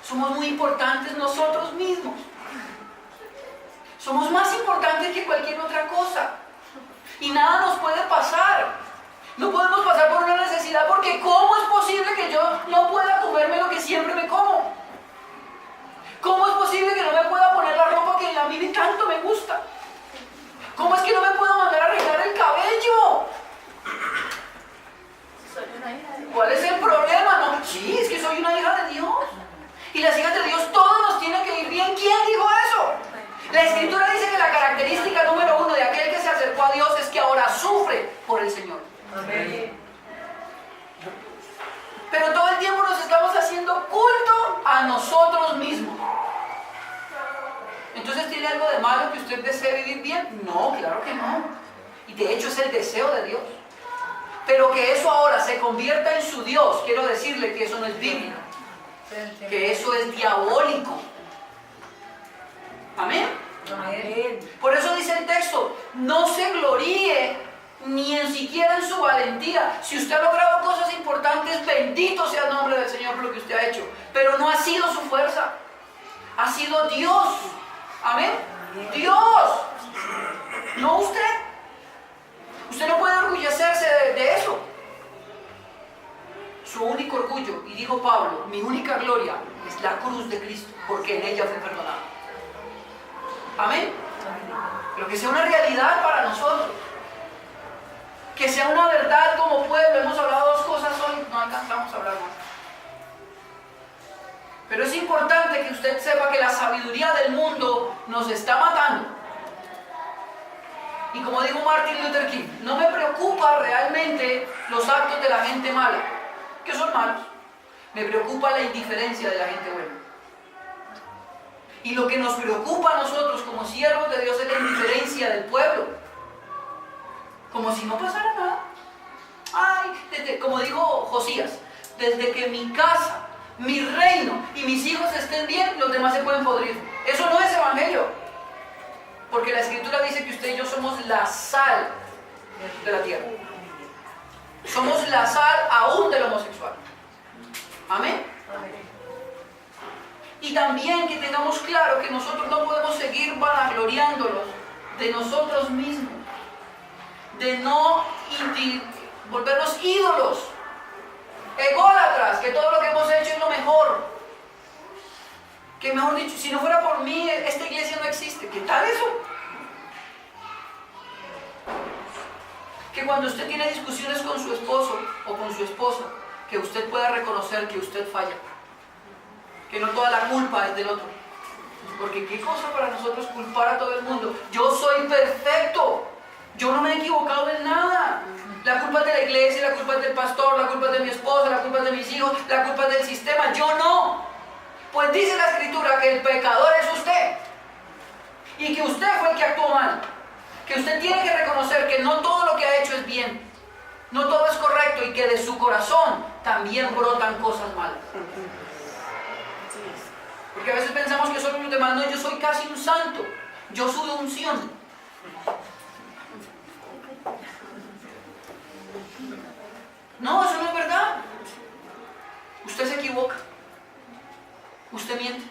Somos muy importantes nosotros mismos. Somos más importantes que cualquier otra cosa. Y nada nos puede pasar. No podemos pasar por una necesidad porque ¿cómo es posible que yo no pueda comerme lo que siempre me como? ¿Cómo es posible que no me pueda poner la ropa que a mí tanto me gusta? ¿Cómo es que no me puedo mandar a arreglar el cabello? ¿Cuál es el problema? No, sí, es que soy una hija de Dios. Y las hijas de Dios, todos nos tienen que ir bien. ¿Quién dijo eso? La Escritura dice que la característica número 1 de aquel que se acercó a Dios es que ahora sufre por el Señor. Amén. Pero todo el tiempo nos estamos haciendo culto a nosotros mismos. Entonces, ¿tiene algo de malo que usted desee vivir bien? No, claro que no. Y de hecho es el deseo de Dios. Pero que eso ahora se convierta en su Dios, quiero decirle que eso no es bíblico. Que eso es diabólico. Amén. Amén. Por eso dice el texto, no se gloríe ni en siquiera en su valentía. Si usted ha logrado cosas importantes, bendito sea el nombre del Señor por lo que usted ha hecho. Pero no ha sido su fuerza, ha sido Dios. Amén. Dios, no usted. Usted no puede orgullecerse de eso. Su único orgullo, y dijo Pablo, mi única gloria es la cruz de Cristo, porque en ella fue perdonado. Amén. Pero que sea una realidad para nosotros. Que sea una verdad como pueblo. Hemos hablado dos cosas hoy, no alcanzamos a hablar más. Pero es importante que usted sepa que la sabiduría del mundo nos está matando. Y como dijo Martin Luther King, no me preocupa realmente los actos de la gente mala, que son malos. Me preocupa la indiferencia de la gente buena. Y lo que nos preocupa a nosotros como siervos de Dios es la indiferencia del pueblo. Como si no pasara nada. Ay, como dijo Josías, desde que mi casa, mi reino y mis hijos estén bien, los demás se pueden podrir. Eso no es evangelio. Porque la Escritura dice que usted y yo somos la sal de la tierra. Somos la sal aún del homosexual. Amén. Y también que tengamos claro que nosotros no podemos seguir vanagloriándolos de nosotros mismos. De no volvernos ídolos, ególatras, que todo lo que hemos hecho es lo mejor. Que mejor dicho, si no fuera por mí, esta iglesia no existe. ¿Qué tal eso? Que cuando usted tiene discusiones con su esposo o con su esposa, que usted pueda reconocer que usted falla. Que no toda la culpa es del otro. Porque qué cosa para nosotros culpar a todo el mundo. Yo soy perfecto. Yo no me he equivocado en nada. La culpa es de la iglesia, la culpa es del pastor, la culpa es de mi esposa, la culpa es de mis hijos, la culpa es del sistema. Yo no. Pues dice la Escritura que el pecador es usted. Y que usted fue el que actuó mal. Que usted tiene que reconocer que no todo lo que ha hecho es bien. No todo es correcto y que de su corazón también brotan cosas malas. Porque a veces pensamos que somos los demás. No, yo soy casi un santo. Yo sudo unción. No, eso no es verdad. Usted se equivoca. Usted miente.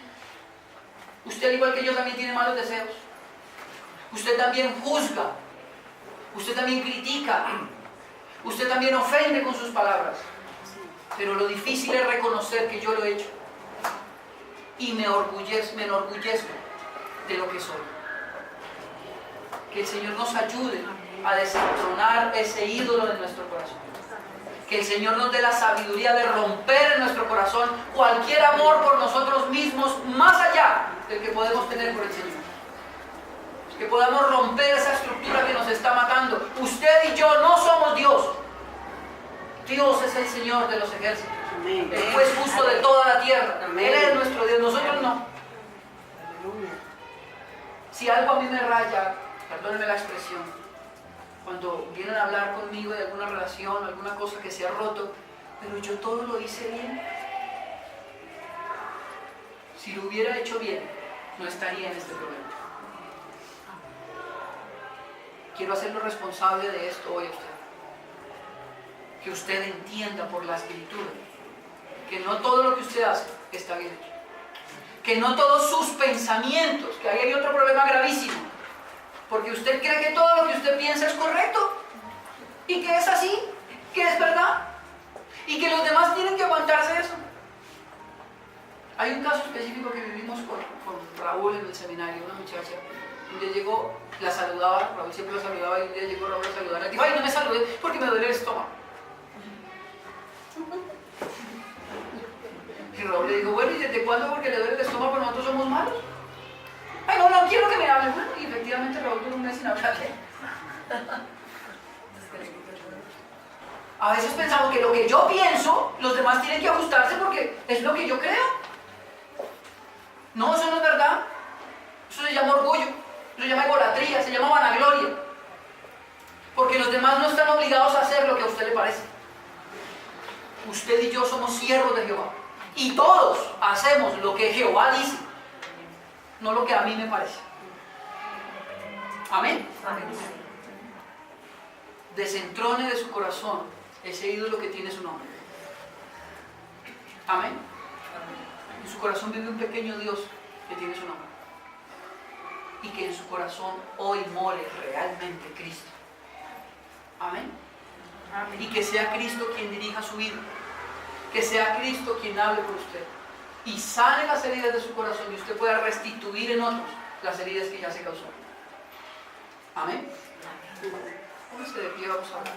Usted, al igual que yo, también tiene malos deseos. Usted también juzga. Usted también critica. Usted también ofende con sus palabras. Pero lo difícil es reconocer que yo lo he hecho. Y me enorgullezco de lo que soy. Que el Señor nos ayude a desentronar ese ídolo de nuestro corazón. Que el Señor nos dé la sabiduría de romper en nuestro corazón cualquier amor por nosotros mismos más allá del que podemos tener por el Señor. Que podamos romper esa estructura que nos está matando. Usted y yo no somos Dios. Dios es el Señor de los ejércitos. Amén. El juez justo de toda la tierra. Amén. Él es nuestro Dios, nosotros no. Si algo a mí me raya, perdónenme la expresión, cuando vienen a hablar conmigo de alguna relación, alguna cosa que se ha roto, pero yo todo lo hice bien. Si lo hubiera hecho bien, no estaría en este problema. Quiero hacerlo responsable de esto hoy a usted. Que usted entienda por la Escritura que no todo lo que usted hace está bien hecho. Que no todos sus pensamientos, que ahí hay otro problema gravísimo, porque usted cree que todo lo que usted piensa es correcto y que es así, que es verdad y que los demás tienen que aguantarse eso. Hay un caso específico que vivimos con Raúl en el seminario, una muchacha. Un día llegó, la saludaba, Raúl siempre la saludaba, y un día llegó Raúl a saludarla y dijo: ay, no me saludé porque me duele el estómago. Y Raúl le dijo: bueno, ¿y desde cuándo porque le duele el estómago nosotros somos malos? Ay, no quiero que me hable. Bueno, y efectivamente Raúl duró un mes sin hablarle. A veces pensamos que lo que yo pienso, los demás tienen que ajustarse porque es lo que yo creo. No, eso no es verdad. Eso se llama orgullo, eso se llama idolatría, se llama vanagloria. Porque los demás no están obligados a hacer lo que a usted le parece. Usted y yo somos siervos de Jehová. Y todos hacemos lo que Jehová dice. no lo que a mí me parece. Amén. Desentrone de su corazón ese ídolo que tiene su nombre. Amén. En su corazón vive un pequeño Dios que tiene su nombre. Y que en su corazón hoy more realmente Cristo. Amén. Y que sea Cristo quien dirija su vida. Que sea Cristo quien hable por usted. Y sane las heridas de su corazón y usted pueda restituir en otros las heridas que ya se causó. Amén. Póngase de pie, vamos a orar.